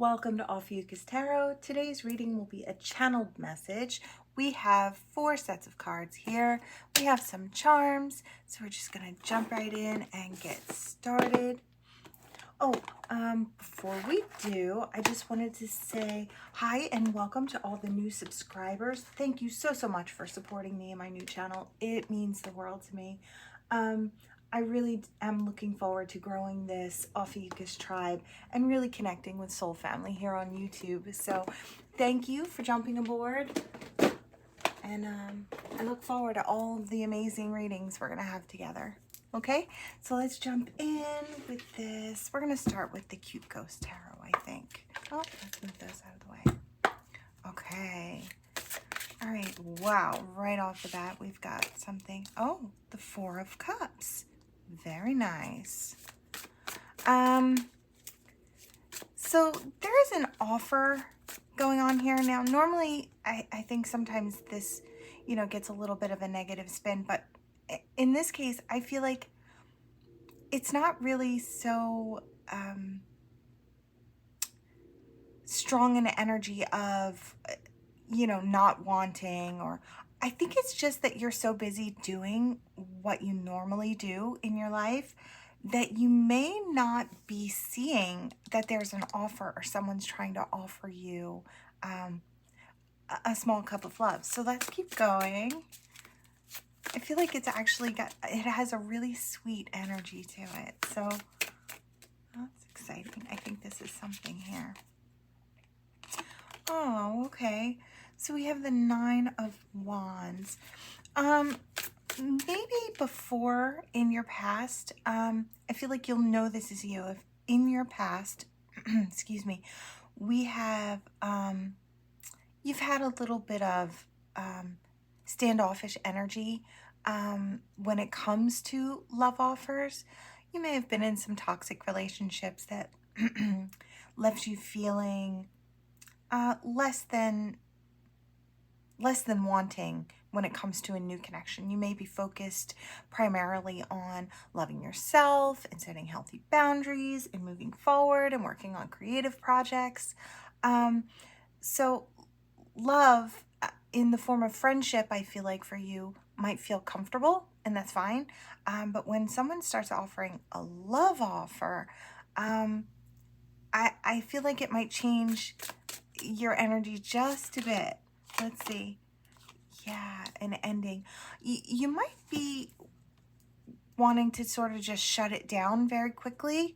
Welcome to Ophiuchus Tarot. Today's reading will be a channeled message. We have 4 sets of cards here. We have some charms, so we're just going to jump right in and get started. Before we do, I just wanted to say hi and welcome to all the new subscribers. Thank you so much for supporting me and my new channel. It means the world to me. I really am looking forward to growing this Ophiuchus tribe and really connecting with Soul Family here on YouTube. So thank you for jumping aboard. And I look forward to all of the amazing readings we're going to have together. Okay, so let's jump in with this. We're going to start with the Cute Ghost Tarot, I think. Oh, let's move those out of the way. Okay. All right. Wow. Right off the bat, we've got something. Oh, the 4 of Cups. Very nice. So there is an offer going on here. Now, normally, I think sometimes this, gets a little bit of a negative spin, but in this case, I feel like it's not really so strong an energy of, not wanting, or I think it's just that you're so busy doing what you normally do in your life that you may not be seeing that there's an offer or someone's trying to offer you a small cup of love. So let's keep going. I feel like it's actually it has a really sweet energy to it. So that's exciting. I think this is something here. Oh, okay. So we have the 9 of Wands. Maybe before in your past, I feel like you'll know this is you. If in your past, excuse me, we have, you've had a little bit of standoffish energy when it comes to love offers. You may have been in some toxic relationships that left you feeling less than wanting when it comes to a new connection. You may be focused primarily on loving yourself and setting healthy boundaries and moving forward and working on creative projects. So love in the form of friendship, I feel like for you might feel comfortable, and that's fine. But when someone starts offering a love offer, I feel like it might change your energy just a bit. Let's see. Yeah, an ending. You might be wanting to sort of just shut it down very quickly,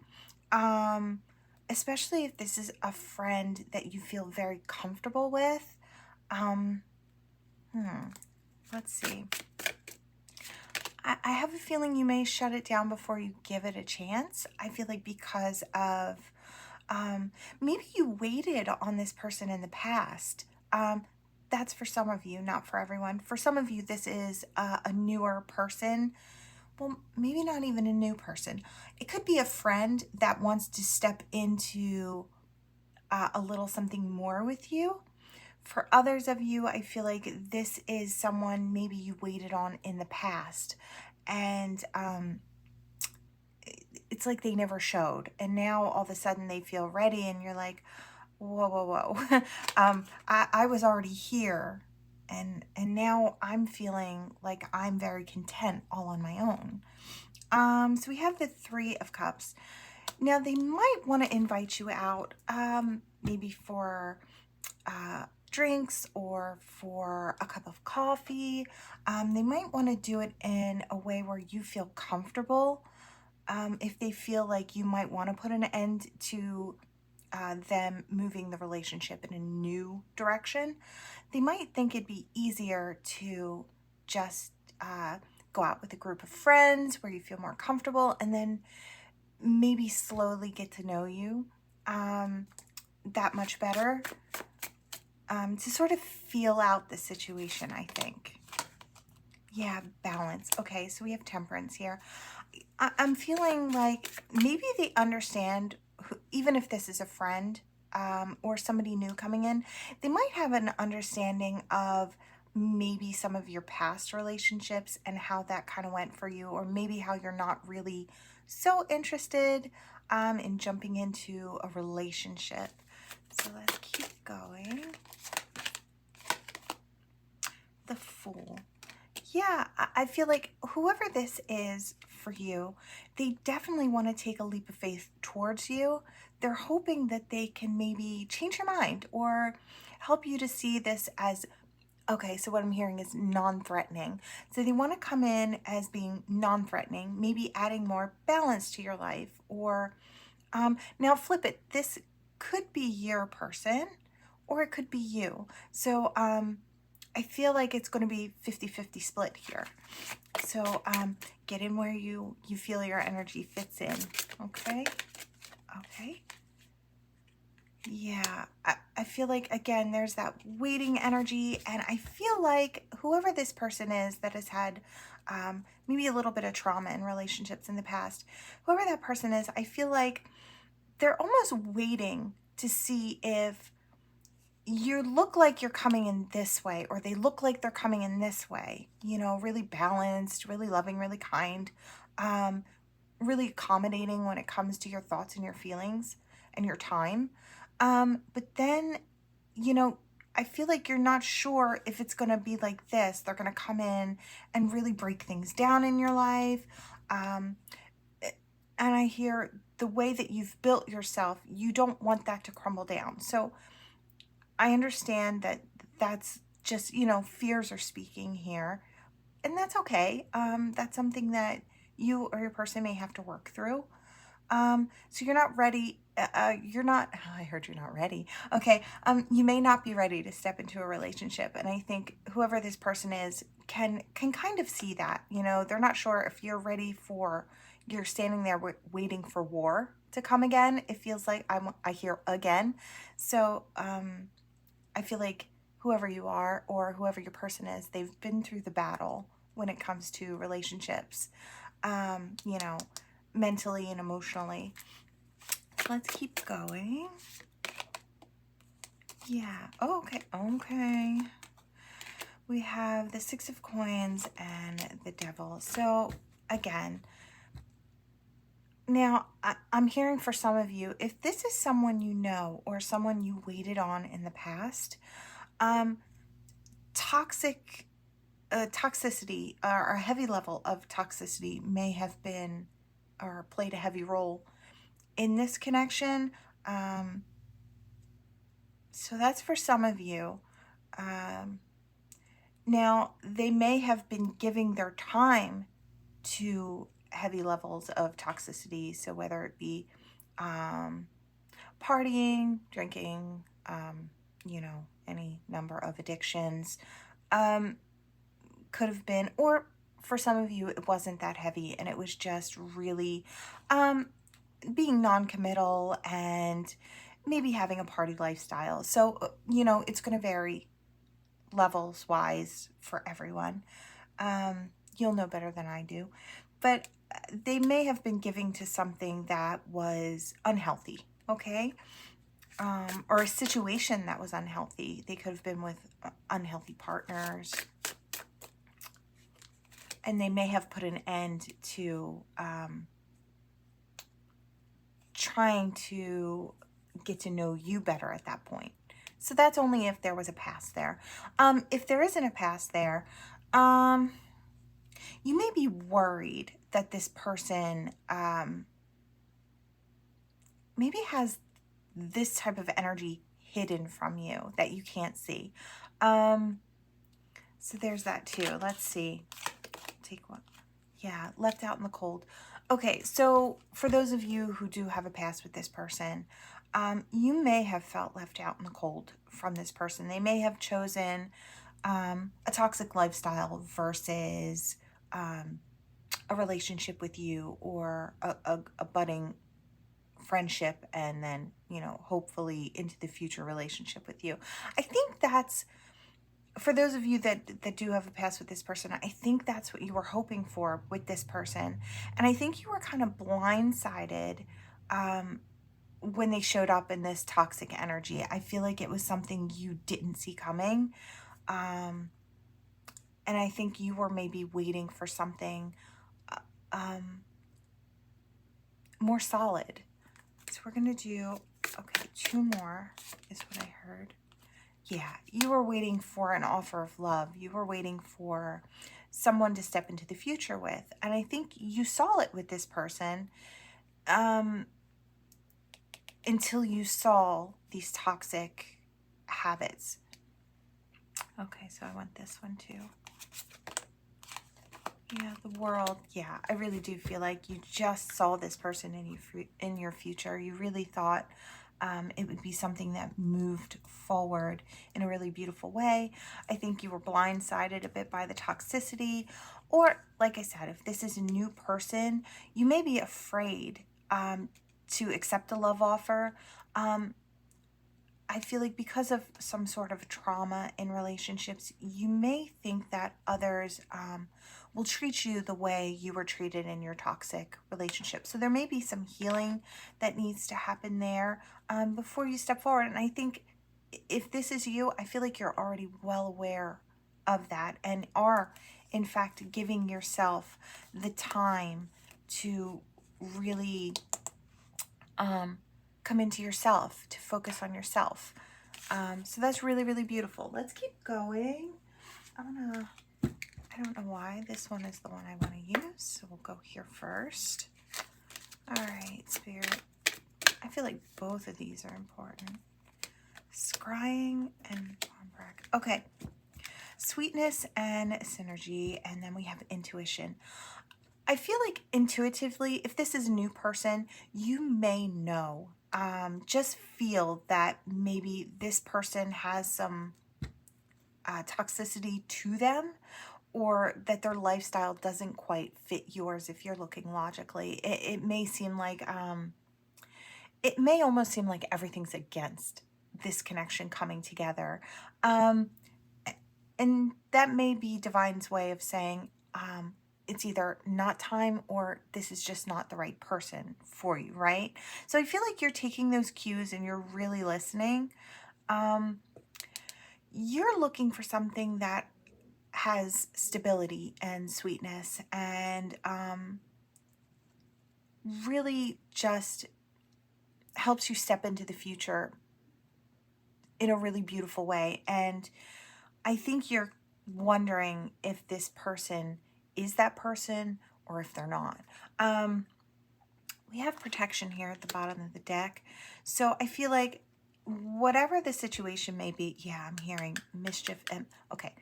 especially if this is a friend that you feel very comfortable with. Let's see. I have a feeling you may shut it down before you give it a chance. I feel like because of maybe you waited on this person in the past. That's for some of you, not for everyone. For some of you, this is a newer person. Well, maybe not even a new person. It could be a friend that wants to step into a little something more with you. For others of you, I feel like this is someone maybe you waited on in the past. And it's like they never showed. And now all of a sudden they feel ready and you're like, whoa. I was already here, and now I'm feeling like I'm very content all on my own. So we have the 3 of Cups. Now they might want to invite you out, maybe for drinks or for a cup of coffee. They might want to do it in a way where you feel comfortable. If they feel like you might want to put an end to them moving the relationship in a new direction, they might think it'd be easier to just go out with a group of friends where you feel more comfortable, and then maybe slowly get to know you that much better, to sort of feel out the situation, I think. Yeah, balance. Okay, so we have Temperance here. I'm feeling like maybe they understand, even if this is a friend or somebody new coming in, they might have an understanding of maybe some of your past relationships and how that kind of went for you, or maybe how you're not really so interested in jumping into a relationship. So let's keep going. The Fool. Yeah, I feel like whoever this is for you, they definitely want to take a leap of faith towards you. They're hoping that they can maybe change your mind or help you to see this as, okay, so what I'm hearing is non-threatening. So they want to come in as being non-threatening, maybe adding more balance to your life. Or now flip it. This could be your person or it could be you. So I feel like it's going to be 50-50 split here. So get in where you feel your energy fits in. Okay. Okay. Yeah, I feel like, again, there's that waiting energy, and I feel like whoever this person is that has had maybe a little bit of trauma in relationships in the past, whoever that person is, I feel like they're almost waiting to see if you look like you're coming in this way, or they look like they're coming in this way, you know, really balanced, really loving, really kind, um, really accommodating when it comes to your thoughts and your feelings and your time. But then, you know, I feel like you're not sure if it's going to be like this. They're going to come in and really break things down in your life. Um, and I hear the way that you've built yourself, you don't want that to crumble down. So I understand that that's just, you know, fears are speaking here, and that's okay. That's something that you or your person may have to work through. So you're not ready. You're not, I heard you're not ready. Okay. You may not be ready to step into a relationship. And I think whoever this person is can kind of see that, you know, they're not sure if you're ready for, you're standing there waiting for war to come again. It feels like I hear again. So, I feel like whoever you are or whoever your person is, they've been through the battle when it comes to relationships, you know, mentally and emotionally. Let's keep going. Yeah. Oh, okay. Okay. We have the Six of Coins and the Devil. So again, now I'm hearing for some of you, if this is someone you know or someone you waited on in the past, toxicity or a heavy level of toxicity may have been or played a heavy role in this connection. So that's for some of you. Now, they may have been giving their time to heavy levels of toxicity. So whether it be partying, drinking, you know, any number of addictions, could have been, or for some of you, it wasn't that heavy and it was just really being non-committal and maybe having a party lifestyle. So, you know, it's going to vary levels wise for everyone. You'll know better than I do, but they may have been giving to something that was unhealthy. Okay. Or a situation that was unhealthy. They could have been with unhealthy partners, and they may have put an end to trying to get to know you better at that point. So that's only if there was a past there. If there isn't a past there, you may be worried that this person maybe has this type of energy hidden from you that you can't see. So there's that too. Let's see. Take one. Yeah, left out in the cold. Okay, so for those of you who do have a past with this person, you may have felt left out in the cold from this person. They may have chosen a toxic lifestyle versus a relationship with you, or a budding friendship, and then, you know, hopefully into the future relationship with you. I think that's, for those of you that do have a past with this person, I think that's what you were hoping for with this person. And I think you were kind of blindsided when they showed up in this toxic energy. I feel like it was something you didn't see coming. And I think you were maybe waiting for something more solid. So we're going to do, okay, two more. is what I heard. Yeah, you were waiting for an offer of love. You were waiting for someone to step into the future with. And I think you saw it with this person until you saw these toxic habits. Okay, so I want this one too. Yeah, the world. Yeah, I really do feel like you just saw this person in your future. You really thought it would be something that moved forward in a really beautiful way. I think you were blindsided a bit by the toxicity. Or, like I said, if this is a new person, you may be afraid to accept a love offer. I feel like because of some sort of trauma in relationships, you may think that others will treat you the way you were treated in your toxic relationship. So there may be some healing that needs to happen there before you step forward. And I think if this is you, I feel like you're already well aware of that and are, in fact, giving yourself the time to really come into yourself, to focus on yourself. So that's really, really beautiful. Let's keep going. I don't know why this one is the one I want to use, so we'll go here first. All right, Spirit. I feel like both of these are important. Scrying and Bombrack. Okay. Sweetness and synergy, and then we have intuition. I feel like intuitively, if this is a new person, you may know, just feel that maybe this person has some toxicity to them, or that their lifestyle doesn't quite fit yours if you're looking logically. It may seem like, it may almost seem like everything's against this connection coming together. And that may be Divine's way of saying, it's either not time or this is just not the right person for you, right? So I feel like you're taking those cues and you're really listening. You're looking for something that has stability and sweetness and really just helps you step into the future in a really beautiful way. And I think you're wondering if this person is that person or if they're not. We have protection here at the bottom of the deck. So I feel like whatever the situation may be, yeah, I'm hearing mischief and okay.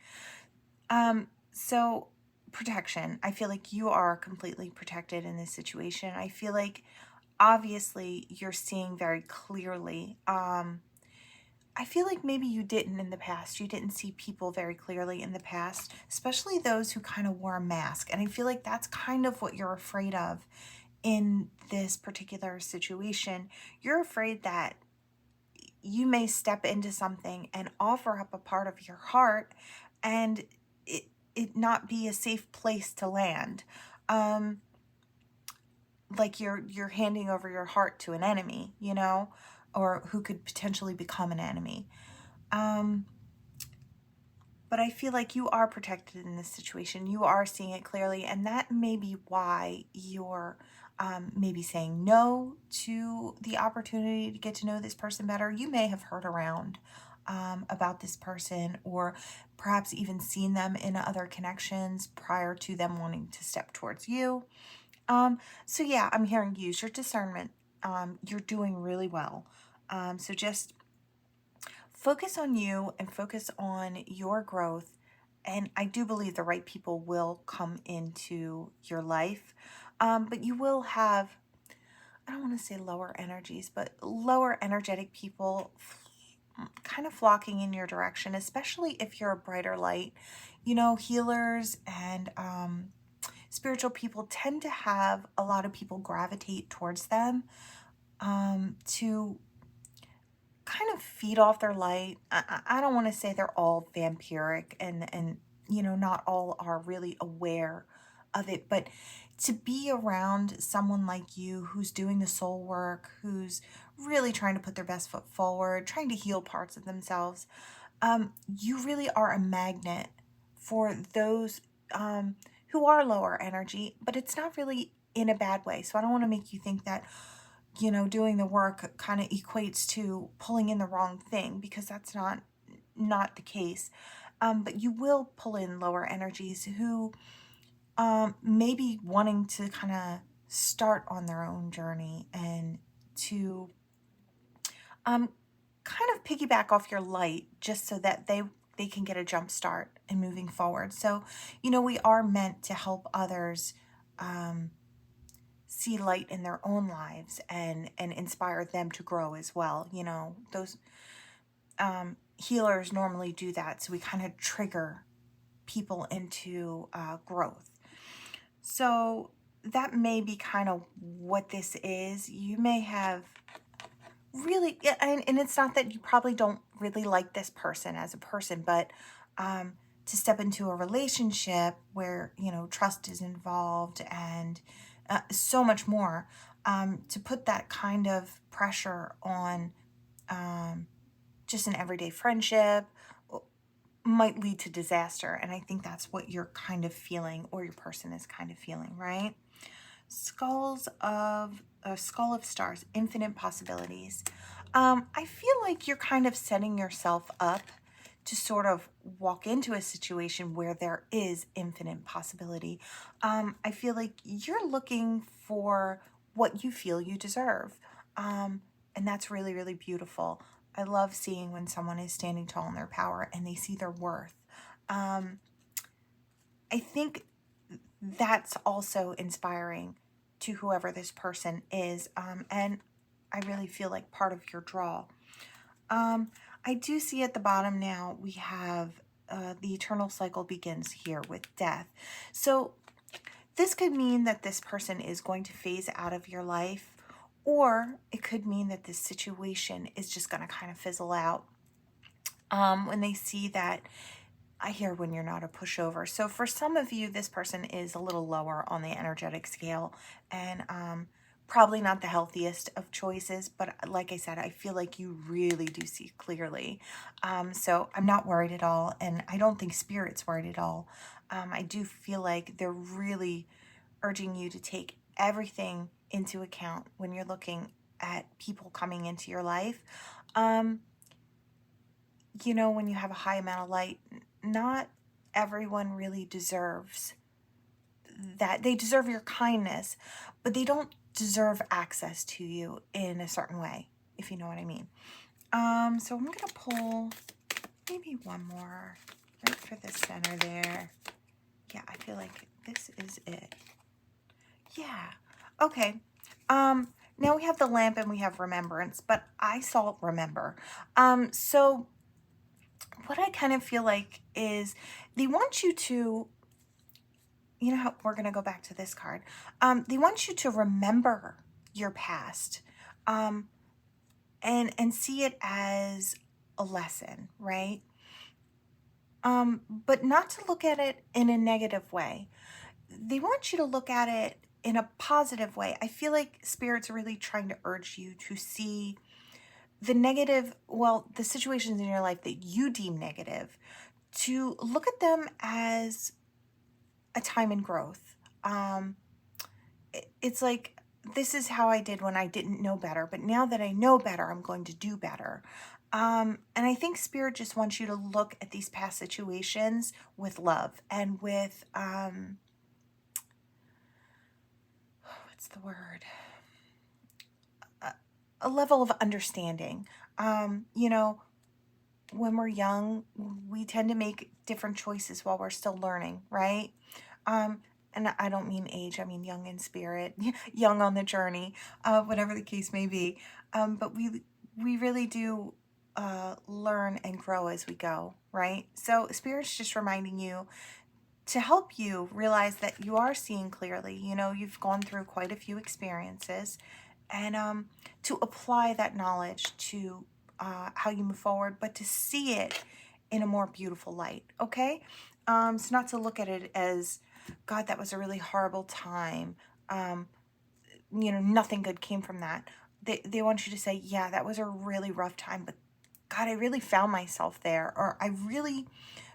So protection. I feel like you are completely protected in this situation. I feel like obviously you're seeing very clearly. I feel like maybe you didn't in the past. You didn't see people very clearly in the past, especially those who kind of wore a mask. And I feel like that's kind of what you're afraid of in this particular situation. You're afraid that you may step into something and offer up a part of your heart and it not be a safe place to land. Like you're handing over your heart to an enemy, you know, or who could potentially become an enemy. But I feel like you are protected in this situation. You are seeing it clearly, and that may be why you're maybe saying no to the opportunity to get to know this person better. You may have heard around about this person, or perhaps even seen them in other connections prior to them wanting to step towards you. So yeah, I'm hearing use your discernment. You're doing really well. So just focus on you and focus on your growth. And I do believe the right people will come into your life. But you will have, I don't want to say lower energies, but lower energetic people kind of flocking in your direction, especially if you're a brighter light. You know, healers and spiritual people tend to have a lot of people gravitate towards them to kind of feed off their light. I don't want to say they're all vampiric and you know, not all are really aware of it, but to be around someone like you who's doing the soul work, who's really trying to put their best foot forward, trying to heal parts of themselves, you really are a magnet for those who are lower energy, but it's not really in a bad way. So I don't want to make you think that doing the work kind of equates to pulling in the wrong thing, because that's not the case. But you will pull in lower energies who may be wanting to kind of start on their own journey, and to um, kind of piggyback off your light, just so that they can get a jump start in moving forward. So, we are meant to help others see light in their own lives, and inspire them to grow as well. Those healers normally do that, so we kind of trigger people into growth. So that may be kind of what this is. You may have really, yeah, and it's not that you probably don't really like this person as a person, but to step into a relationship where, trust is involved, and so much more, to put that kind of pressure on just an everyday friendship might lead to disaster. And I think that's what you're kind of feeling, or your person is kind of feeling, right? Skull of stars, infinite possibilities. I feel like you're kind of setting yourself up to sort of walk into a situation where there is infinite possibility. I feel like you're looking for what you feel you deserve. And that's really, really beautiful. I love seeing when someone is standing tall in their power and they see their worth. I think that's also inspiring to whoever this person is. And I really feel like part of your draw. I do see at the bottom now we have the eternal cycle begins here with death. So this could mean that this person is going to phase out of your life, or it could mean that this situation is just going to kind of fizzle out when they see that. I hear when you're not a pushover. So for some of you, this person is a little lower on the energetic scale, and probably not the healthiest of choices. But like I said, I feel like you really do see clearly. So I'm not worried at all, and I don't think Spirit's worried at all. I do feel like they're really urging you to take everything into account when you're looking at people coming into your life. When you have a high amount of light, not everyone really deserves that. They deserve your kindness, but they don't deserve access to you in a certain way, if you know what I mean. So I'm going to pull maybe one more right for the center there. Yeah, I feel like this is it. Yeah. Okay. Now we have the lamp and we have remembrance, but I saw remember. So what I kind of feel like is they want you to, how we're going to go back to this card. They want you to remember your past, and see it as a lesson, right? But not to look at it in a negative way. They want you to look at it in a positive way. I feel like Spirit's really trying to urge you to see the negative, the situations in your life that you deem negative, to look at them as a time in growth. It's like, this is how I did when I didn't know better, but now that I know better, I'm going to do better. And I think Spirit just wants you to look at these past situations with love and with, what's the word? A level of understanding. When we're young, we tend to make different choices while we're still learning, right? And I don't mean age, I mean young in spirit, young on the journey, whatever the case may be. But we really do learn and grow as we go, right? So Spirit's just reminding you to help you realize that you are seeing clearly. You've gone through quite a few experiences, and to apply that knowledge to how you move forward, but to see it in a more beautiful light, okay? So not to look at it as, God, that was a really horrible time. Nothing good came from that. They want you to say, yeah, that was a really rough time, but God, I really found myself there, or I really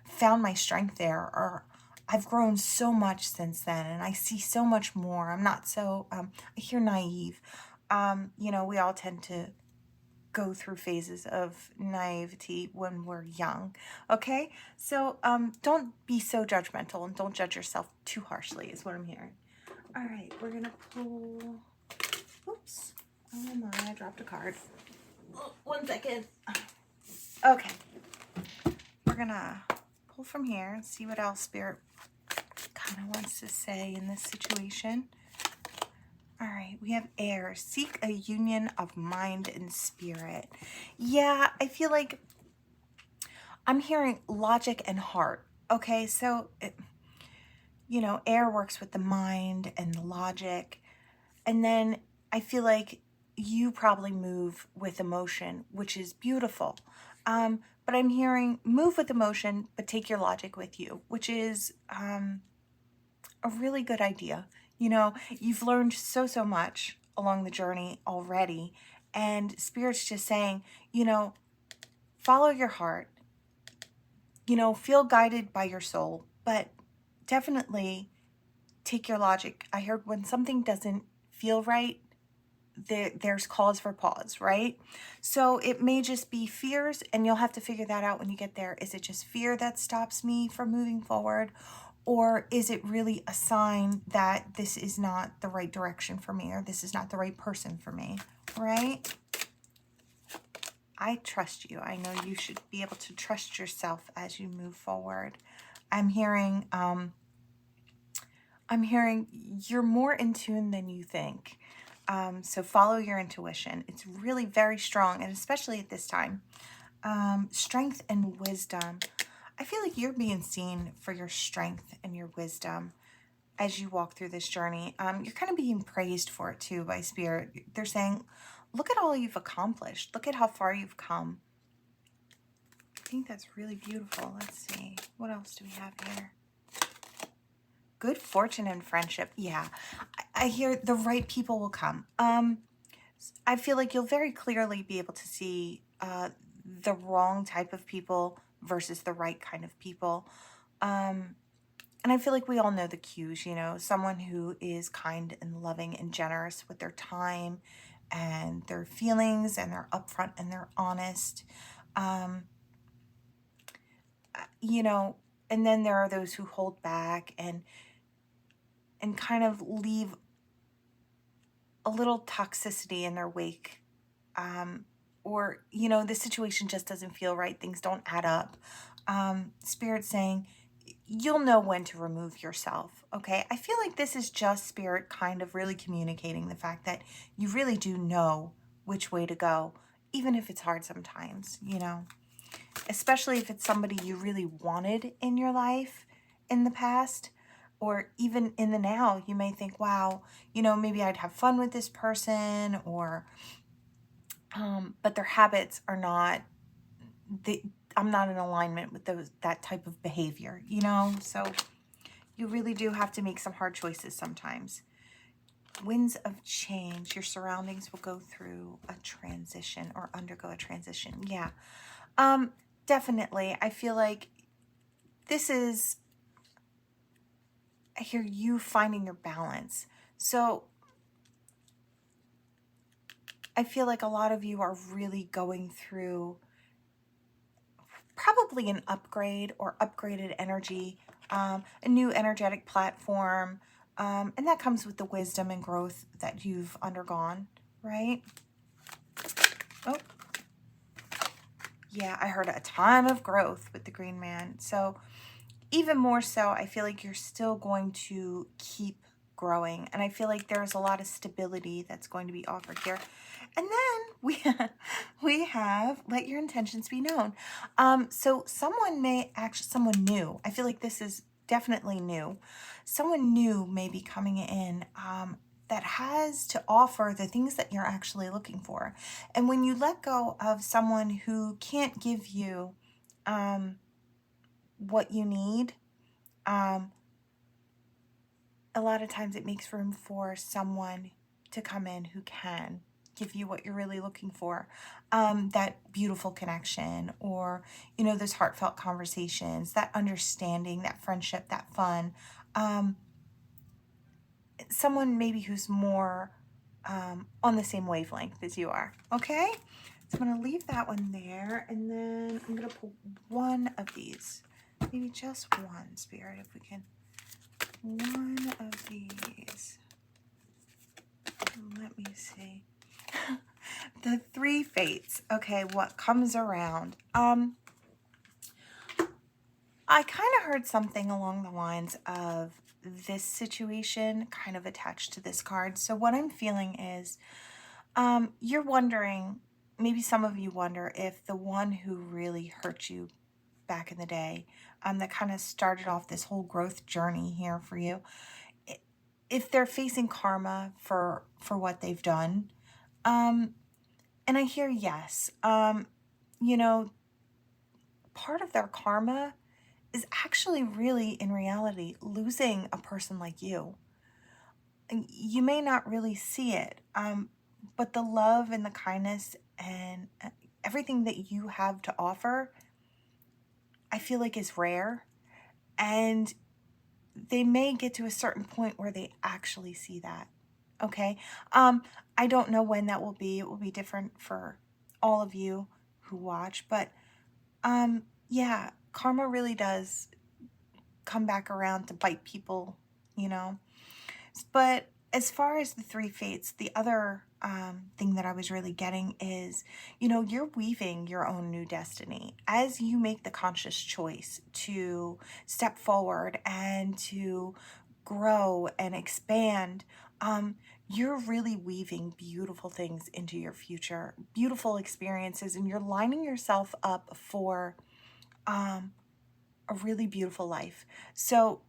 found my strength there, or I've grown so much since then, and I see so much more. I'm not so, I hear naive. We all tend to go through phases of naivety when we're young. Okay, so don't be so judgmental and don't judge yourself too harshly is what I'm hearing. All right, we're gonna pull. Oops, oh my, I dropped a card. Oh, 1 second. Okay, we're gonna pull from here and see what else Spirit kind of wants to say in this situation. All right, we have air. Seek a union of mind and spirit. Yeah, I feel like I'm hearing logic and heart. Okay, so, air works with the mind and the logic. And then I feel like you probably move with emotion, which is beautiful. But I'm hearing move with emotion, but take your logic with you, which is a really good idea. You've learned so much along the journey already. And Spirit's just saying, follow your heart, feel guided by your soul, but definitely take your logic. I heard when something doesn't feel right, there's cause for pause, right? So it may just be fears, and you'll have to figure that out when you get there. Is it just fear that stops me from moving forward? Or is it really a sign that this is not the right direction for me, or this is not the right person for me, right? I trust you. I know you should be able to trust yourself as you move forward. I'm hearing you're more in tune than you think. So follow your intuition. It's really very strong, and especially at this time. Strength and wisdom. I feel like you're being seen for your strength and your wisdom as you walk through this journey. You're kind of being praised for it too by Spirit. They're saying, look at all you've accomplished. Look at how far you've come. I think that's really beautiful. Let's see. What else do we have here? Good fortune and friendship. Yeah, I hear the right people will come. I feel like you'll very clearly be able to see the wrong type of people versus the right kind of people. And I feel like we all know the cues, someone who is kind and loving and generous with their time and their feelings, and they're upfront and they're honest. And then there are those who hold back and kind of leave a little toxicity in their wake. Or, the situation just doesn't feel right. Things don't add up. Spirit saying, you'll know when to remove yourself, okay? I feel like this is just Spirit kind of really communicating the fact that you really do know which way to go, even if it's hard sometimes, especially if it's somebody you really wanted in your life in the past, or even in the now. You may think, wow, maybe I'd have fun with this person, or but their habits are not I'm not in alignment with that type of behavior, so you really do have to make some hard choices sometimes. Winds of change. Your surroundings will go through a transition or undergo a transition. Yeah. Definitely. I feel like I hear you finding your balance. So I feel like a lot of you are really going through probably an upgrade or upgraded energy, a new energetic platform, and that comes with the wisdom and growth that you've undergone, right? Oh, yeah, I heard a time of growth with the green man. So even more so, I feel like you're still going to keep growing, and I feel like there's a lot of stability that's going to be offered here. And then we have let your intentions be known. So someone new, I feel like this is definitely new. Someone new may be coming in that has to offer the things that you're actually looking for. And when you let go of someone who can't give you what you need, a lot of times it makes room for someone to come in who can give you what you're really looking for. That beautiful connection, or, those heartfelt conversations, that understanding, that friendship, that fun. Someone maybe who's more on the same wavelength as you are. Okay? So I'm going to leave that one there, and then I'm going to pull one of these. Maybe just one, Spirit, if we can. One of these. Let me see. The Three Fates. Okay, what comes around? I kind of heard something along the lines of this situation kind of attached to this card. So what I'm feeling is you're wondering, maybe some of you wonder if the one who really hurt you back in the day, that kind of started off this whole growth journey here for you, if they're facing karma for what they've done. And I hear yes. You know, part of their karma is actually really, in reality, losing a person like you. And you may not really see it, but the love and the kindness and everything that you have to offer, I feel like is rare. And they may get to a certain point where they actually see that. Okay? I don't know when that will be. It will be different for all of you who watch, but yeah, karma really does come back around to bite people, you know. But as far as the Three Fates, the other thing that I was really getting is, you know, you're weaving your own new destiny as you make the conscious choice to step forward and to grow and expand. You're really weaving beautiful things into your future, beautiful experiences, and you're lining yourself up for a really beautiful life. So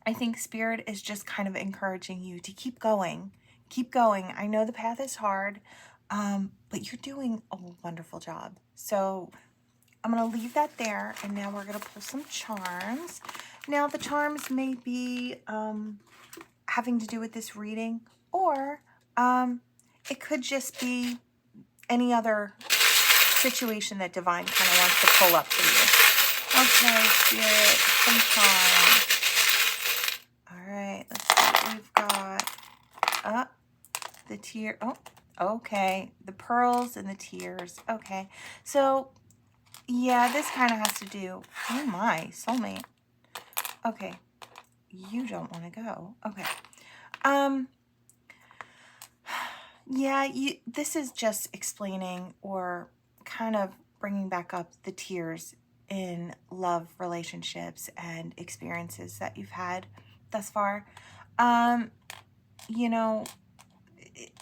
I think Spirit is just kind of encouraging you to keep going. Keep going. I know the path is hard, but you're doing a wonderful job. So I'm going to leave that there, and now we're going to pull some charms. Now, the charms may be having to do with this reading, or it could just be any other situation that Divine kind of wants to pull up for you. Okay, Spirit, some charms. All right, let's see what we've got. The tear. Oh, okay. The pearls and the tears. Okay, so yeah, this kind of has to do. Oh my, soulmate. Okay, you don't want to go. Okay. Yeah, this is just explaining or kind of bringing back up the tears in love relationships and experiences that you've had thus far. You know,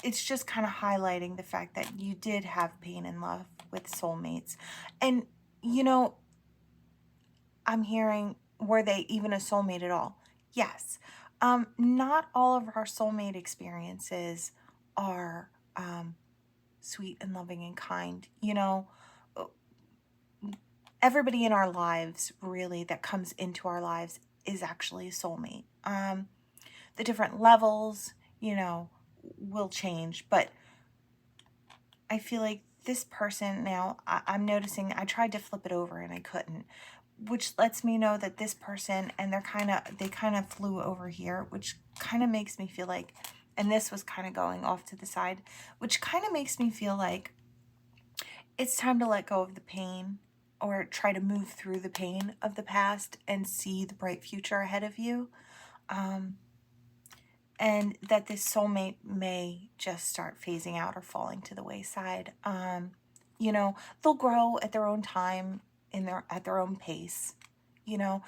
it's just kind of highlighting the fact that you did have pain in love with soulmates. And, you know, I'm hearing, were they even a soulmate at all? Yes. Not all of our soulmate experiences are sweet and loving and kind. You know, everybody in our lives, really, that comes into our lives is actually a soulmate. The different levels, you know, will change, but I feel like this person now, I'm noticing, I tried to flip it over and I couldn't, which lets me know that this person, and they kind of flew over here, which kind of makes me feel like, and this was kind of going off to the side, which kind of makes me feel like it's time to let go of the pain, or try to move through the pain of the past and see the bright future ahead of you. And that this soulmate may just start phasing out or falling to the wayside. You know, they'll grow at their own time, at their own pace. You know,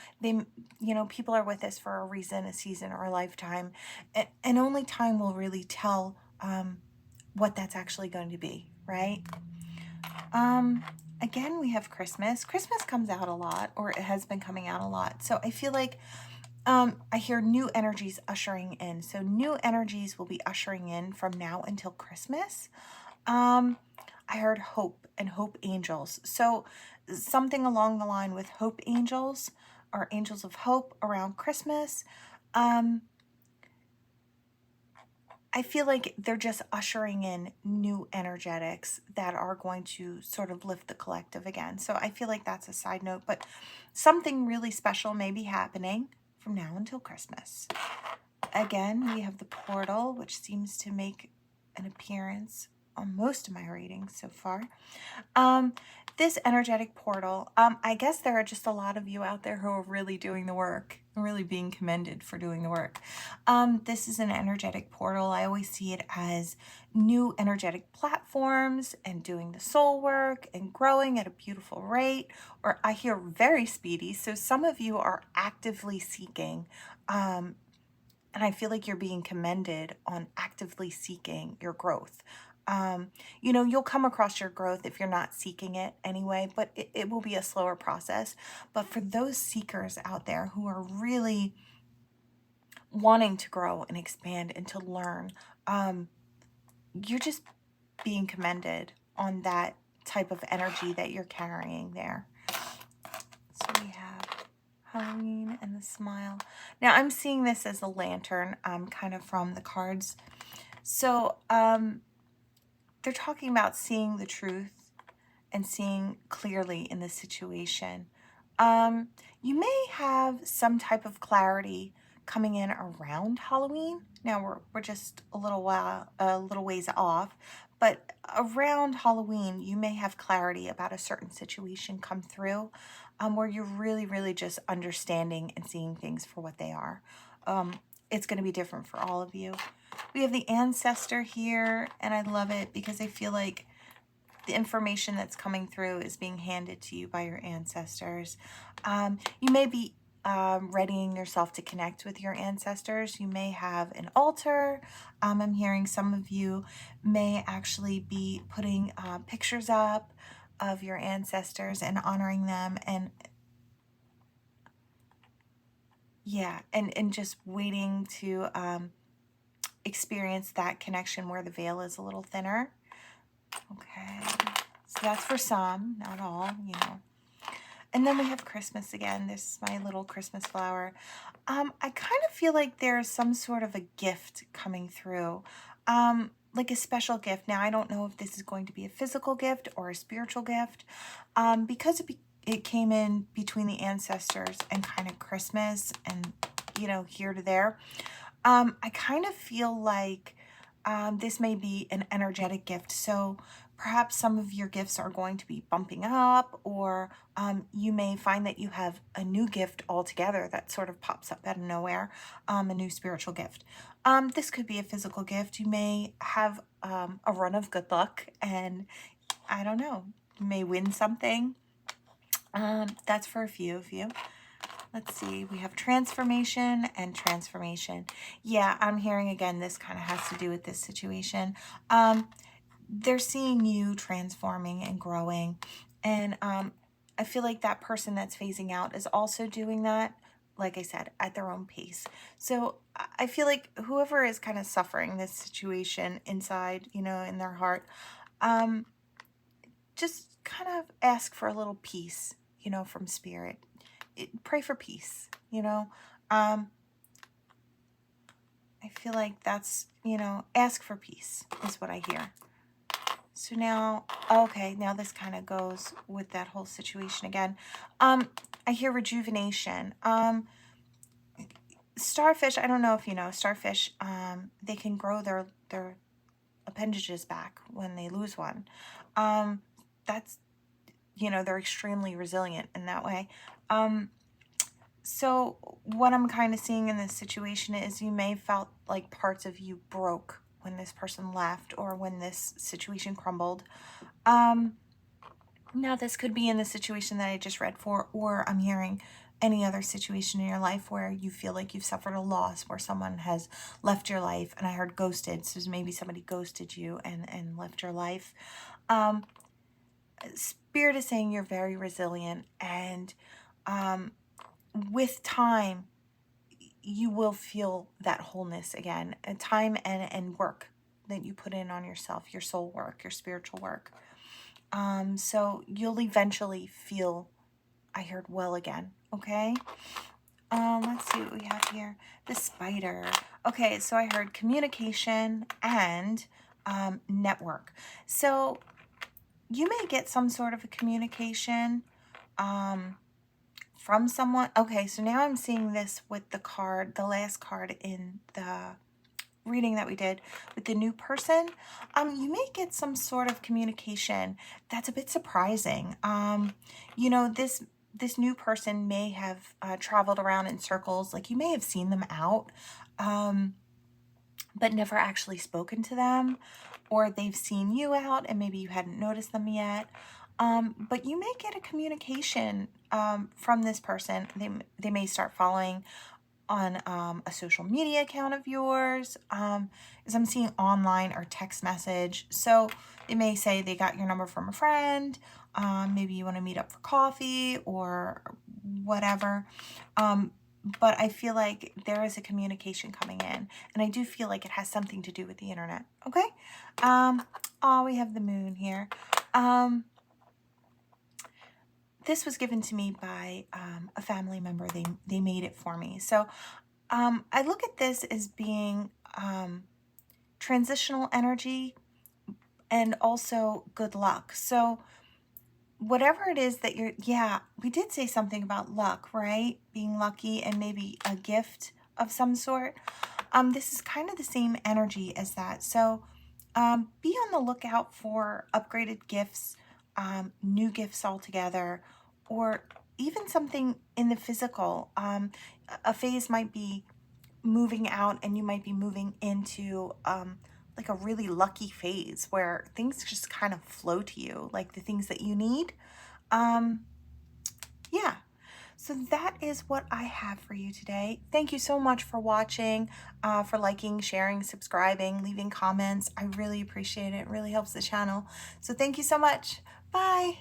people are with us for a reason, a season, or a lifetime, and only time will really tell what that's actually going to be, right? Again, we have Christmas. Christmas comes out a lot, or it has been coming out a lot. So I feel like I hear new energies ushering in. So new energies will be ushering in from now until Christmas. I heard hope and hope angels. So something along the line with hope angels or angels of hope around Christmas. I feel like they're just ushering in new energetics that are going to sort of lift the collective again. So I feel like that's a side note, but something really special may be happening from now until Christmas. Again, we have the portal, which seems to make an appearance on most of my readings so far. Um, this energetic portal, I guess there are just a lot of you out there who are really doing the work, really being commended for doing the work. This is an energetic portal. I always see it as new energetic platforms and doing the soul work and growing at a beautiful rate, or I hear very speedy. So some of you are actively seeking, and I feel like you're being commended on actively seeking your growth. You know, you'll come across your growth if you're not seeking it anyway, but it will be a slower process. But for those seekers out there who are really wanting to grow and expand and to learn, you're just being commended on that type of energy that you're carrying there. So we have Halloween and the smile. Now I'm seeing this as a lantern, kind of from the cards. So they're talking about seeing the truth and seeing clearly in the situation. You may have some type of clarity coming in around Halloween. Now we're just a little ways off, but around Halloween you may have clarity about a certain situation come through, where you're really just understanding and seeing things for what they are. It's going to be different for all of you. We have the ancestor here, and I love it because I feel like the information that's coming through is being handed to you by your ancestors. You may be readying yourself to connect with your ancestors. You may have an altar. I'm hearing some of you may actually be putting pictures up of your ancestors and honoring them, and yeah, and just waiting to experience that connection where the veil is a little thinner. Okay, so that's for some, not all, you know. And then we have Christmas again. This is my little Christmas flower. I kind of feel like there's some sort of a gift coming through, like a special gift. Now, I don't know if this is going to be a physical gift or a spiritual gift, because it came in between the ancestors and kind of Christmas and, you know, here to there. I kind of feel like this may be an energetic gift. So perhaps some of your gifts are going to be bumping up, or you may find that you have a new gift altogether that sort of pops up out of nowhere, a new spiritual gift. This could be a physical gift. You may have a run of good luck, and I don't know, you may win something. That's for a few of you. Let's see, we have transformation and transformation. Yeah, I'm hearing again, this kind of has to do with this situation. They're seeing you transforming and growing. And I feel like that person that's phasing out is also doing that, like I said, at their own pace. So I feel like whoever is kind of suffering this situation inside, you know, in their heart, just kind of ask for a little peace, you know, from spirit. Pray for peace, you know. I feel like that's, you know, ask for peace is what I hear. So now, okay, now this kind of goes with that whole situation again. I hear rejuvenation. Starfish, I don't know if you know, starfish, they can grow their appendages back when they lose one. That's, you know, they're extremely resilient in that way. So what I'm kind of seeing in this situation is you may have felt like parts of you broke when this person left or when this situation crumbled. Now this could be in the situation that I just read for, or I'm hearing any other situation in your life where you feel like you've suffered a loss, where someone has left your life. And I heard ghosted, so maybe somebody ghosted you and left your life. Spirit is saying you're very resilient, and with time, you will feel that wholeness again. And time and work that you put in on yourself, your soul work, your spiritual work. So you'll eventually feel, I heard, well again, okay? Let's see what we have here. The spider. Okay, so I heard communication and network. So you may get some sort of a communication from someone. Okay, so now I'm seeing this with the card, the last card in the reading that we did with the new person, you may get some sort of communication that's a bit surprising. You know, this new person may have traveled around in circles. Like, you may have seen them out, but never actually spoken to them, or they've seen you out and maybe you hadn't noticed them yet. But you may get a communication from this person. They may start following on a social media account of yours, as I'm seeing online or text message. So they may say they got your number from a friend. Maybe you want to meet up for coffee or whatever. But I feel like there is a communication coming in, and I do feel like it has something to do with the internet. Okay. Oh, we have the moon here. This was given to me by a family member. They made it for me. So I look at this as being transitional energy and also good luck. So whatever it is that yeah, we did say something about luck, right? Being lucky and maybe a gift of some sort. This is kind of the same energy as that. So be on the lookout for upgraded gifts, new gifts altogether, or even something in the physical. A phase might be moving out, and you might be moving into like a really lucky phase where things just kind of flow to you, like the things that you need. Yeah. So that is what I have for you today. Thank you so much for watching, for liking, sharing, subscribing, leaving comments. I really appreciate it. It really helps the channel. So thank you so much. Bye.